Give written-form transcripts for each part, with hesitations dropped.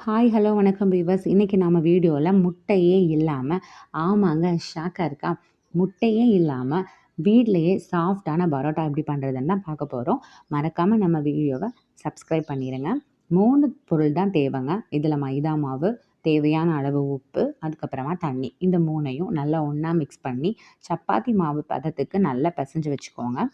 Hi, hello, வணக்கம் viewers. இன்னைக்கு நம்ம வீடியோல முட்டையே இல்லாம ஆமாங்க ஷாக்கா இருக்கா? முட்டையே இல்லாம வீட்லயே சாஃப்ட்டான பரோட்டா எப்படி பண்ணுறதுன்னு தான் பார்க்க போறோம். மறக்காம நம்ம வீடியோவ சப்ஸ்கிரைப் பண்ணிருங்க. 3 பொருள் தான் தேவைங்க. இதில மைதா மாவு, தேவையான அளவு உப்பு, அதுக்கப்புறமா தண்ணி. இந்த 3யும் நல்லா ஒண்ணா மிக்ஸ் பண்ணி சப்பாத்தி மாவு பதத்துக்கு நல்லா பெசஞ்சு வச்சுக்கோங்க.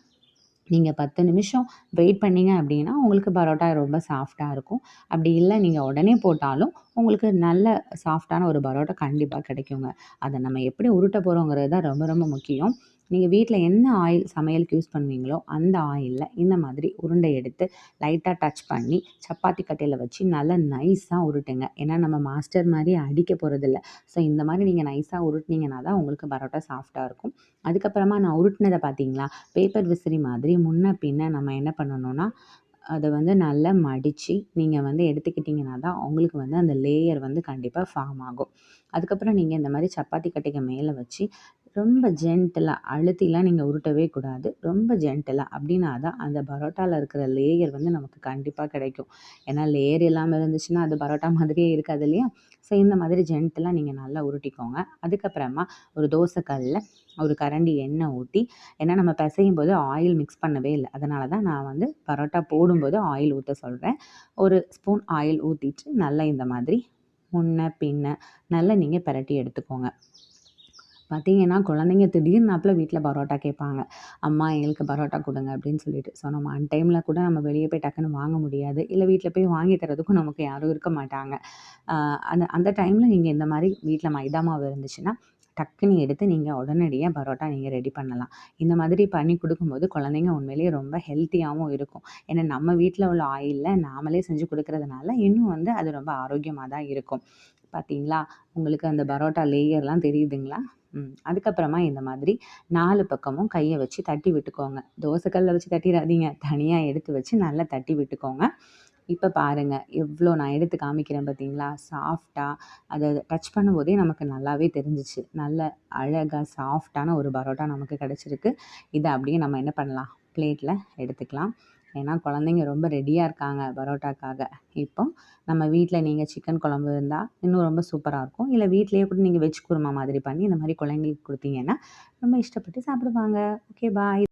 நீங்க 10 நிமிஷம் வெயிட் பண்ணீங்க அப்படின்னா, உங்களுக்கு பரோட்டா ரொம்ப சாஃப்ட்டா இருக்கும். அப்படி இல்ல நீங்க உடனே போட்டாலும், உங்களுக்கு நல்ல சாஃப்ட்டான ஒரு பரோட்டா கண்டிப்பா கிடைக்குங்க. அத நம்ம எப்படி உருட்ட போறோங்கிறது தான் ரொம்ப ரொம்ப முக்கியம். நீங்க வீட்ல என்ன ஆயில் சமையலுக்கு யூஸ் பண்ணுவீங்களோ, அந்த ஆயில்ல இந்த மாதிரி உருண்டை எடுத்து லைட்டா டச் பண்ணி, சப்பாத்தி கட்டையில வச்சு நல்லா நைஸா உருட்டுங்க. ஏன்னா நம்ம மாஸ்டர் மாரி அடிக்க போறதில்ல. ஸோ இந்த மாரி நீங்க நைஸா உருட்டுனீங்கன்னா தான் உங்களுக்கு பரோட்டா சாஃப்ட்டா இருக்கும். அதுக்கப்புறமா நான் உருட்டுனத பார்த்தீங்களா? பேப்பர் விசிறி மாதிரி முன்ன பின்ன நம்ம என்ன பண்ணணும்னா, அத நல்லா மடிச்சு நீங்க எடுத்துக்கிட்டீங்கன்னா தான், உங்களுக்கு அந்த லேயர் கண்டிப்பா ஃபார்ம் ஆகும். அதுக்கப்புறம் நீங்க இந்த மாரி சப்பாத்தி கட்டைக்கு மேல வச்சு, ரொம்ப ஜென்டிலா அழுத்திலாம் நீங்க உருட்டவே கூடாது. ரொம்ப ஜென்டிலா அப்படின்னா தான் அந்த பரோட்டால இருக்கிற லேயர் நமக்கு கண்டிப்பா கிடைக்கும். ஏன்னா லேயர் இல்லாம இருந்துச்சுன்னா, அது பரோட்டா மாதிரியே இருக்காது இல்லையா? ஸோ இந்த மாதிரி ஜென்டிலா நீங்க நல்லா உருட்டிக்கோங்க. அதுக்கப்புறமா ஒரு தோசை கல்லுல ஒரு கரண்டி எண்ணெய் ஊத்தி, ஏன்னா நம்ம பெசையும்போது ஆயில் மிக்ஸ் பண்ணவே இல்ல. அதனால தான் நான் பரோட்டா போடும்போது ஆயில் ஊத்த சொல்றேன். 1 ஸ்பூன் ஆயில் ஊத்திட்டு, நல்லா இந்த மாதிரி முன்ன, பின்ன நல்லா நீங்க பெரட்டி எடுத்துக்கோங்க. பார்த்தீங்கன்னா, குழந்தைங்க திடீர்னாப்புல வீட்ல பரோட்டா கேட்பாங்க. அம்மா எங்களுக்கு பரோட்டா குடுங்க அப்படின்னு சொல்லிட்டு. ஸோ நம்ம அன்டைம்ல கூட நம்ம வெளிய போய் டக்குன்னு வாங்க முடியாது. இல்ல வீட்ல போய் வாங்கி தர்றதுக்கும் நமக்கு யாரும் இருக்க மாட்டாங்க. அ அந்த அந்த டைம்ல நீங்க இந்த மாரி வீட்ல மைதா மாவு இருந்துச்சுன்னா, டக்குன்னு எடுத்து நீங்க உடனடியா பரோட்டா நீங்க ரெடி பண்ணலாம். இந்த மாதிரி பண்ணி குடுக்கும்போது குழந்தைங்க உண்மையிலேயே ரொம்ப ஹெல்த்தியாவும் இருக்கும். ஏன்னா நம்ம வீட்ல உள்ள ஆயில்ல நாமளே செஞ்சு குடுக்கறதுனால, இன்னும் அது ரொம்ப ஆரோக்கியமா தான் இருக்கும். பார்த்தீங்களா? உங்களுக்கு அந்த பரோட்டா லேயர்லாம் தெரியுதுங்களா? அதுக்கப்புறமா இந்த மாதிரி 4 பக்கமும் கைய வச்சு தட்டி விட்டுக்கோங்க. தோசை கல்ல வச்சு தட்டிறாதீங்க. தனியா எடுத்து வச்சு நல்லா தட்டி விட்டுக்கோங்க. இப்ப பாருங்க, எவ்ளோ நான் எடுத்து காமிக்கிறேன் பார்த்தீங்களா? சாஃப்ட்டா அத டச் பண்ணும்போதே நமக்கு நல்லாவே தெரிஞ்சுச்சு. நல்ல அழகா சாஃப்ட்டான ஒரு பரோட்டா நமக்கு கிடைச்சிருக்கு. இத அப்படியே நம்ம என்ன பண்ணலாம்? பிளேட்ல எடுத்துக்கலாம். ஏன்னா குழந்தைங்க ரொம்ப ரெடியா இருக்காங்க பரோட்டாக்காக. இப்போ நம்ம வீட்ல நீங்க சிக்கன் குழம்பு இருந்தா இன்னும் ரொம்ப சூப்பரா இருக்கும். இல்ல வீட்லயே கூட நீங்க வெஜ் குருமா மாதிரி பண்ணி இந்த மாரி குழந்தைங்களுக்கு குடுத்தீங்கன்னா, ரொம்ப இஷ்டப்பட்டு சாப்பிடுவாங்க. Okay bye.